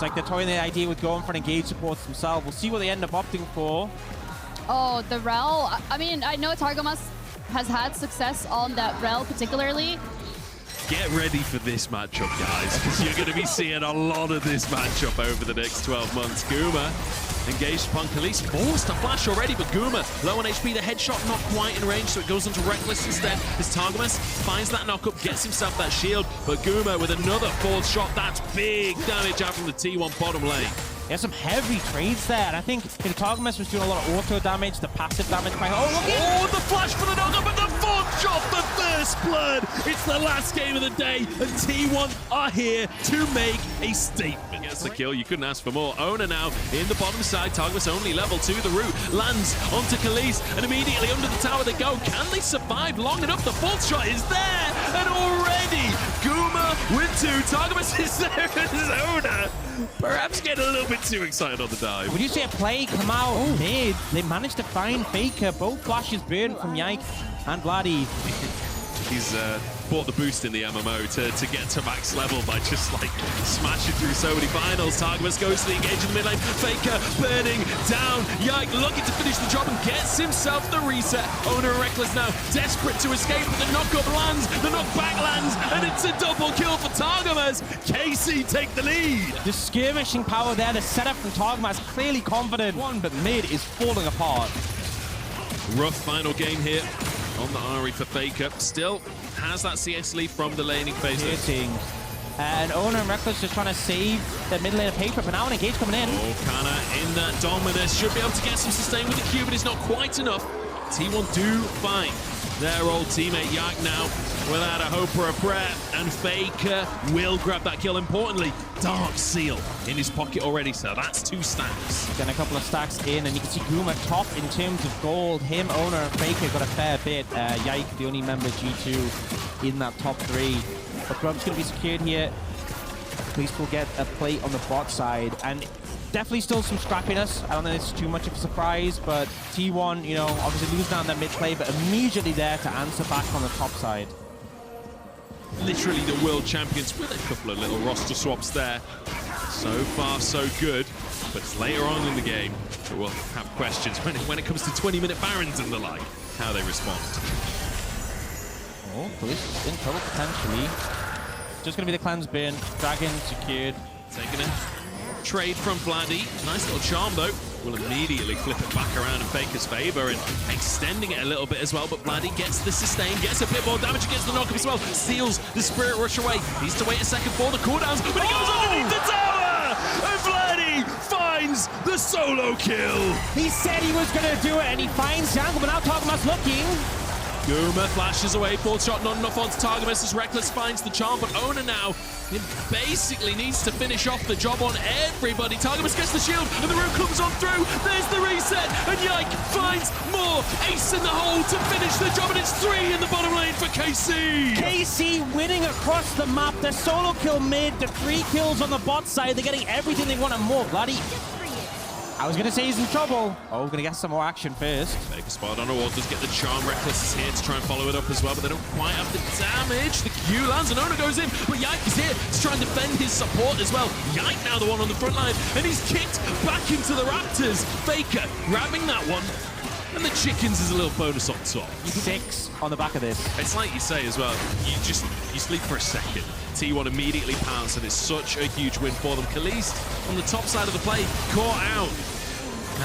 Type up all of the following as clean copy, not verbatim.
like they're toying the idea with going for an engage support themselves. We'll see what they end up opting for. Oh, the Rel. I mean, I know Targamas has had success on that Rel particularly. Get ready for this matchup, guys, because you're going to be seeing a lot of this matchup over the next 12 months. Guma engaged upon Khalees, forced a flash already, but Guma low on HP, the headshot not quite in range, so it goes onto Reckless instead. As Targamas finds that knockup, gets himself that shield, but Guma with another forward shot, that's big damage out from the T1 bottom lane. There's some heavy trades there, and I think Targamas was doing a lot of auto damage, the passive damage. Oh, look at the flash for the knockup, but the fourth shot, the first blood. It's the last game of the day, and T1 are here to make a statement. Gets the kill, you couldn't ask for more. Owner now in the bottom side, Targamas only level 2, the root lands onto Khalees, and immediately under the tower they go. Can they survive long enough? The fourth shot is there, and already Guma with 2. Targamas is there as Owner. Perhaps getting a little bit too excited on the dive. Would you say a play come out mid? They managed to find Faker. Both flashes burned from Yike and Vladdy. He's bought the boost in the MMO to get to max level by just like smashing through so many finals. Targamas goes to the engage in the mid lane. Faker burning down. Yike looking to finish the job and gets himself the reset. Owner and Reckless now desperate to escape, but the knockup lands, the knockback lands, and it's a double kill for Targamas. KC take the lead. The skirmishing power there, the setup from Targamas clearly confident. But mid is falling apart. Rough final game here on the Ari for Faker. Still has that CS lead from the laning phase. And Owner and Reckless just trying to save the mid lane of Paper, but now an engage coming in. Oh, Kana in that Dominus should be able to get some sustain with the Q, but it's not quite enough. T1 do find their old teammate Yike now without a hope or a prayer, and Faker will grab that kill. Importantly, Dark Seal in his pocket already, so that's 2 stacks. Then a couple of stacks in, and you can see Guma top in terms of gold. Him, Owner, and Faker got a fair bit. Yike, the only member G2 in that top 3. But Grub's going to be secured here. Khalees will get a play on the bot side, and definitely still some scrappiness. I don't think it's too much of a surprise, but T1, you know, obviously losing down that mid play, but immediately there to answer back on the top side. Literally the world champions with a couple of little roster swaps there. So far, so good. But it's later on in the game that we'll have questions when it comes to 20-minute Barons and the like, how they respond. Oh, Khalees in trouble potentially. Just going to be the cleanse burn. Dragon secured. Taking a trade from Vladdy. Nice little charm, though. Will immediately flip it back around in Faker's favor and extending it a little bit as well. But Vladdy gets the sustain, gets a bit more damage, gets the knockup as well. Steals the Spirit Rush away. Needs to wait a second for the cooldowns, but he goes underneath the tower! And Vladdy finds the solo kill. He said he was going to do it, and he finds Jungle, but now Targamas looking. Guma flashes away, fourth shot not enough onto Targamas as Reckless finds the charm, but Owner now basically needs to finish off the job on everybody. Targamas gets the shield, and the room comes on through. There's the reset, and Yike finds more. Ace in the hole to finish the job, and it's 3 in the bottom lane for KC. KC winning across the map. The solo kill mid, the 3 kills on the bot side. They're getting everything they want and more. Bloody. I was going to say he's in trouble. Oh, we're going to get some more action first. Take a spot on a wall, does get the charm. Reckless is here to try and follow it up as well, but they don't quite have the damage. The Q lands and Owner goes in, but Yike is here to try and defend his support as well. Yike now the one on the front line, and he's kicked back into the Raptors. Faker grabbing that one, and the Chickens is a little bonus on top. 6 on the back of this. It's like you say as well, you sleep for a second. T1 immediately pounce, and it's such a huge win for them. Khalees on the top side of the play, caught out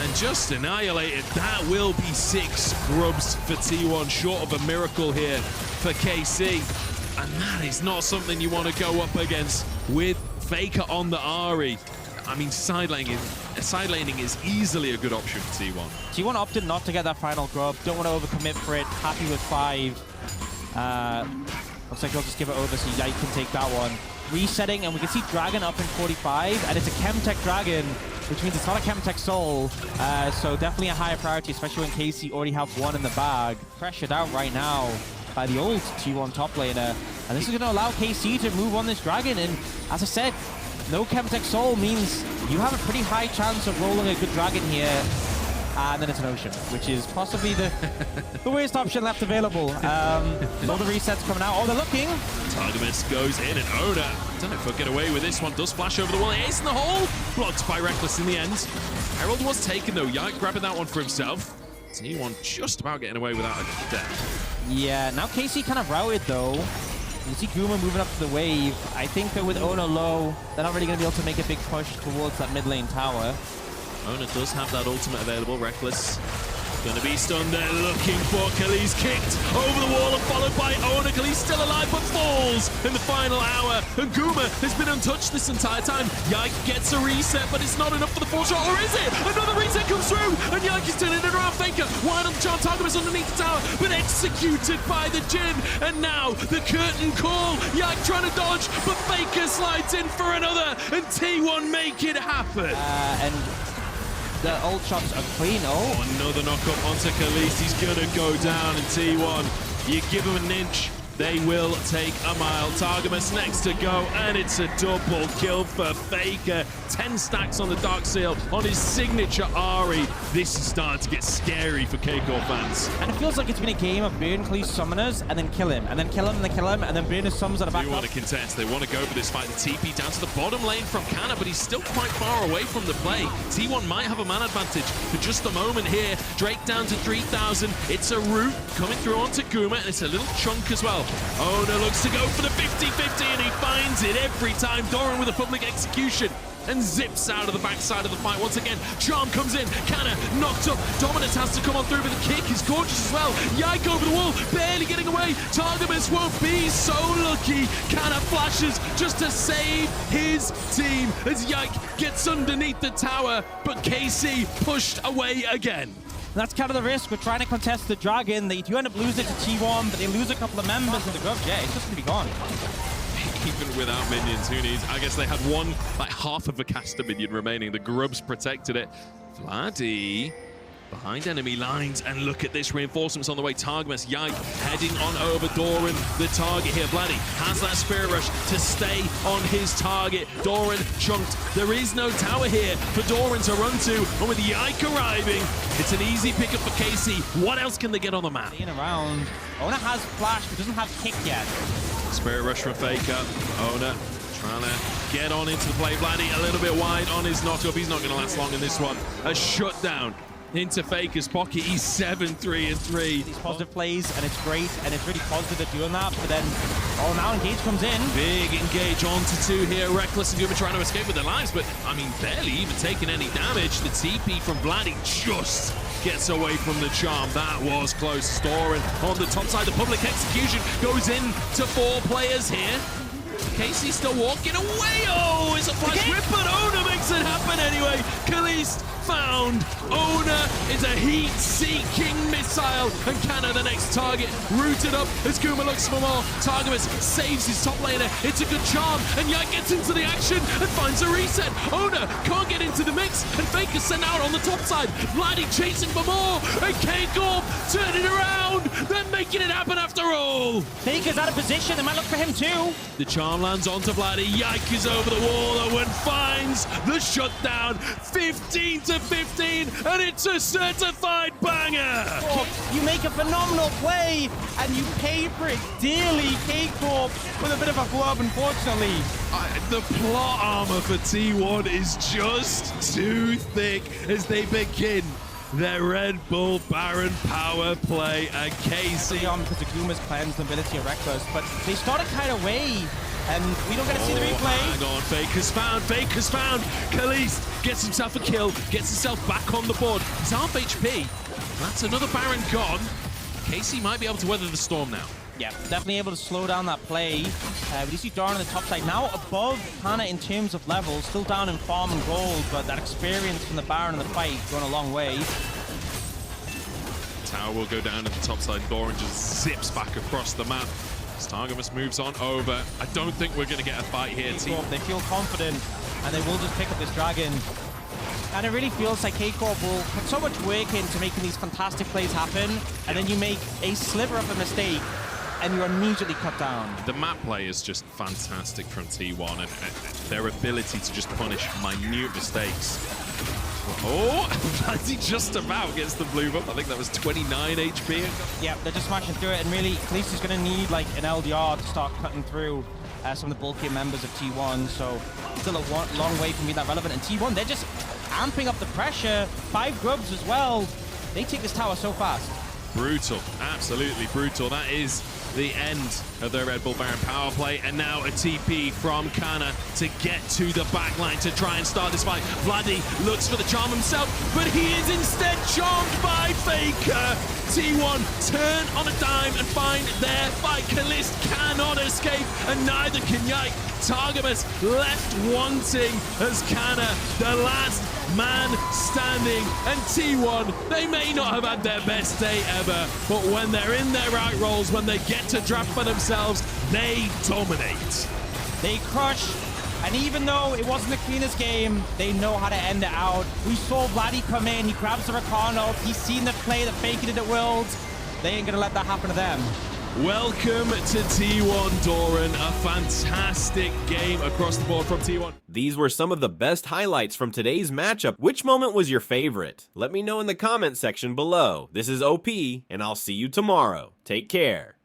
and just annihilated. That will be 6 grubs for T1, short of a miracle here for KC. And that is not something you want to go up against with Faker on the Ari. I mean, side laning is easily a good option for T1. T1 opted not to get that final grub. Don't want to overcommit for it. Happy with 5. Looks like they'll just give it over so Yike can take that one. Resetting, and we can see Dragon up in 45, and it's a Chemtech Dragon, which means it's not a Chemtech Soul. So definitely a higher priority, especially when KC already have 1 in the bag. Pressured out right now by the old T1 top laner. And this is going to allow KC to move on this Dragon. And as I said, no Chemtech Soul means you have a pretty high chance of rolling a good Dragon here. And then it's an Ocean, which is possibly the worst option left available. All the resets coming out. Oh, they're looking. Targamas goes in, and Owner Don't know if he'll get away with this one. Does flash over the wall. Ace in the hole. Blocked by Reckless in the end. Herald was taken, though. Yike grabbing that one for himself. T1 just about getting away without a death. Yeah, now KC kind of routed, though. You see Guma moving up to the wave. I think that with Ona low, they're not really going to be able to make a big push towards that mid lane tower. Ona does have that ultimate available. Reckless gonna be stunned there, looking for Khalees, kicked over the wall and followed by Ona. Khalees still alive but falls in the final hour, and Guma has been untouched this entire time. Yike gets a reset, but it's not enough for the full shot, or is it? Another reset comes through, and Yike is turning it around. Faker wide on the charm, Target is underneath the tower, but executed by the Jhin, and now the curtain call. Yike trying to dodge, but Faker slides in for another, and T1 make it happen. And the ult shots are clean. Oh, another knock-up onto Khalees. He's gonna go down in T1. You give him an inch, they will take a mile. Targamas next to go, and it's a double kill for Faker. 10 stacks on the Dark Seal on his signature Ahri. This is starting to get scary for K-Corp fans. and it feels like it's been a game of burn Khalees summoners and then kill him, and then kill him, and then kill him, and then burn his summons at a back They up. want to contest. They want to go for this fight. The TP down to the bottom lane from Canna, but he's still quite far away from the play. T1 might have a man advantage for just a moment here. Drake down to 3,000. It's a root coming through onto Guma, and it's a little chunk as well. Ona looks to go for the 50-50, and he finds it every time. Doran with a public execution and zips out of the backside of the fight once again. Charm comes in, Canna knocked up. Dominus has to come on through, but the kick is gorgeous as well. Yike over the wall, barely getting away. Targamas won't be so lucky. Canna flashes just to save his team as Yike gets underneath the tower, but KC pushed away again. That's kind of the risk. We're trying to contest the Dragon. They do end up losing it to T1, but they lose a couple of members in the group. Yeah, it's just going to be gone. Even without minions, who needs? I guess they had one, like half of a caster minion remaining. The Grubs protected it. Vladdy behind enemy lines, and look at this, reinforcements on the way. Targamas, Yike heading on over Doran, the target here. Vladdy has that Spirit Rush to stay on his target. Doran chunked. There is no tower here for Doran to run to, and with Yike arriving, it's an easy pickup for KC. What else can they get on the map? In around. Ona has flash, but doesn't have kick yet. Spirit Rush from Faker. Ona trying to get on into the play. Vladdy a little bit wide on his knock-up. He's not going to last long in this one. A shutdown into Faker's pocket. He's 7-3-3. These positive plays, and it's great, and it's really positive at doing that, but then, oh, now Engage comes in. Big engage onto two here. Reckless and Guma trying to escape with their lives, but, I mean, barely even taking any damage. The TP from Vladdy just gets away from the charm. That was close. Doran on the top side. The public execution goes in to 4 players here. Casey still walking away. Oh, it's a flash whip, but Ona makes it happen anyway. Khalees found. Ona is a heat-seeking missile, and Canna the next target. Rooted up as Guma looks for more. Targamas saves his top laner. It's a good charm, and Yike gets into the action and finds a reset. Ona can't get into the mix, and Faker sent out on the top side. Vladdy chasing for more, and K-Corp turning around. They're making it happen after all. Faker's out of position. They might look for him too. The charm lands onto Vladdy. Yike is over the wall and finds the shutdown. 15-15, and it's a certified banger. You make a phenomenal play, and you pay for it dearly. K-Corp with a bit of a flub, unfortunately. The plot armor for T1 is just too thick as they begin their Red Bull Baron power play, and KC On because of Guma's cleanse and ability of Reckless, but they started kind of way, and we don't get to see the replay. Hang on, Faker's found. Faker's found. Khalees gets himself a kill, gets himself back on the board. He's half HP. That's another Baron gone. KC might be able to weather the storm now. Yeah, definitely able to slow down that play. We do see Doran on the top side, now above Canna in terms of levels, still down in farm and gold, but that experience from the Baron in the fight going a long way. Tower will go down at the top side. Doran just zips back across the map. Targamas moves on over. I don't think we're going to get a fight here, team. They feel confident, and they will just pick up this Dragon. And it really feels like K-Corp will put so much work into making these fantastic plays happen, and then you make a sliver of a mistake, and you're immediately cut down. The map play is just fantastic from T1, and their ability to just punish minute mistakes. Oh, he just about gets the blue buff. I think that was 29 HP. Yeah, they're just smashing through it, and really, Khalees is going to need like an LDR to start cutting through. some of the bulkier members of T1, so still a long way from being that relevant. And T1, they're just amping up the pressure. 5 grubs as well. They take this tower so fast. Brutal, absolutely brutal. That is the end of the Red Bull Baron power play, and now a TP from Kana to get to the backline to try and start this fight. Vladdy looks for the charm himself, but he is instead charmed by Faker. T1 turn on a dime and find their fight. Kalist cannot escape, and neither can Yike. Targamas left wanting as Kana, the last man standing, and T1, they may not have had their best day ever, but when they're in their right roles, when they get to draft for themselves, they dominate. They crush, and even though it wasn't the cleanest game, they know how to end it out. We saw Vladdy come in, he grabs the Rakan ult, he's seen the play that Faker did at Worlds. They ain't gonna let that happen to them. Welcome to T1, Doran. A fantastic game across the board from T1. These were some of the best highlights from today's matchup. Which moment was your favorite? Let me know in the comment section below. This is OP, and I'll see you tomorrow. Take care.